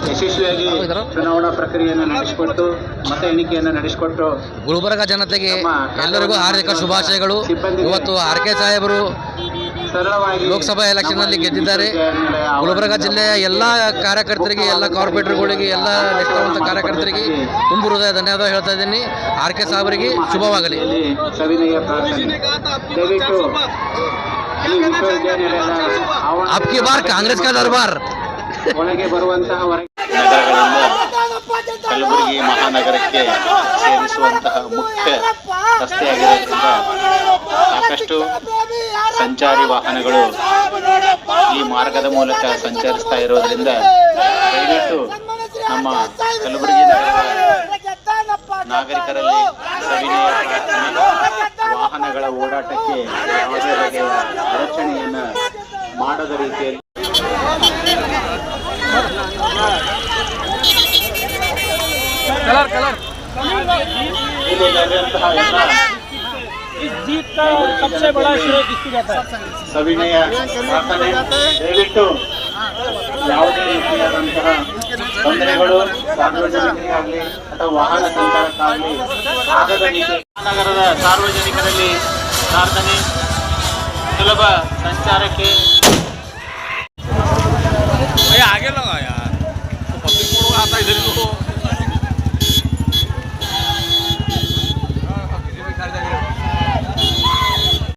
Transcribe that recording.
ಯಶಸ್ವಿಯಾಗಿ ಚುನಾವಣಾ ಪ್ರಕ್ರಿಯೆಯನ್ನು ನಡೆಸಿಕೊಟ್ಟು ಮತ ಎಣಿಕೆಯನ್ನು ನಡೆಸಿಕೊಟ್ಟು ಗುಲ್ಬರ್ಗ ಜನತೆಗೆ ಎಲ್ಲರಿಗೂ ಹಾರ್ದಿಕ ಶುಭಾಶಯಗಳು. ಇವತ್ತು ಆರ್.ಕೆ. ಸಾಹೇಬರು ಲೋಕಸಭಾ ಎಲೆಕ್ಷನ್ ನಲ್ಲಿ ಗೆದ್ದಿದ್ದಾರೆ. ಗುಲ್ಬರ್ಗ ಜಿಲ್ಲೆಯ ಎಲ್ಲ ಕಾರ್ಯಕರ್ತರಿಗೆ, ಎಲ್ಲ ಕಾರ್ಪೊರೇಟರ್ಗಳಿಗೆ, ಎಲ್ಲ ನಿಷ್ಠಾವಂತ ಕಾರ್ಯಕರ್ತರಿಗೆ ತುಂಬ ಹೃದಯ ಧನ್ಯವಾದ ಹೇಳ್ತಾ ಇದ್ದೀನಿ. ಆರ್.ಕೆ. ಸಾಹೇಬರಿಗೆ ಶುಭವಾಗಲಿ. ಸವಿನಯ ಪ್ರಾರ್ಥನೆ. ದಯವಿಟ್ಟು ಅಬ್ಕಿ ಬಾರ್ ಕಾಂಗ್ರೆಸ್ ಕಾ ದರ್ಬಾರ್. ಒಳಗೆ ಬರುವಂತಹ ನಗರಗಳಿಂದ ಕಲಬುರಗಿ ಮಹಾನಗರಕ್ಕೆ ಸೇರಿಸುವಂತಹ ಮುಖ್ಯ ರಸ್ತೆಯಾಗಿರೋದ್ರಿಂದ ಸಾಕಷ್ಟು ಸಂಚಾರಿ ವಾಹನಗಳು ಈ ಮಾರ್ಗದ ಮೂಲಕ ಸಂಚರಿಸ್ತಾ ಇರೋದ್ರಿಂದ ದಯವಿಟ್ಟು ನಮ್ಮ ಕಲಬುರಗಿ ನಗರದ ನಾಗರಿಕರಲ್ಲಿ ಸವಿನಯ ಪ್ರಾರ್ಥನೆ. ವಾಹನಗಳ ಓಡಾಟಕ್ಕೆ ಯಾವುದೇ ಬಗೆಯ ಅಡಚಣೆಯನ್ನು ಮಾಡದ ರೀತಿಯಲ್ಲಿ ಸವಿನಯ ಪ್ರಾರ್ಥನೆ. ದಯವಿಟ್ಟು ಯಾವುದೇ ರೀತಿಯಾದಂತಹ ತೊಂದರೆಗಳು ಸಾರ್ವಜನಿಕರಿಗಾಗಲಿ ಅಥವಾ ವಾಹನ ಸಂಚಾರಕ್ಕಾಗಲಿ ಆಗದ ರೀತಿ ನಗರದ ಸಾರ್ವಜನಿಕರಲ್ಲಿ ಪ್ರಾರ್ಥನೆ. ಸುಲಭ ಸಂಚಾರಕ್ಕೆ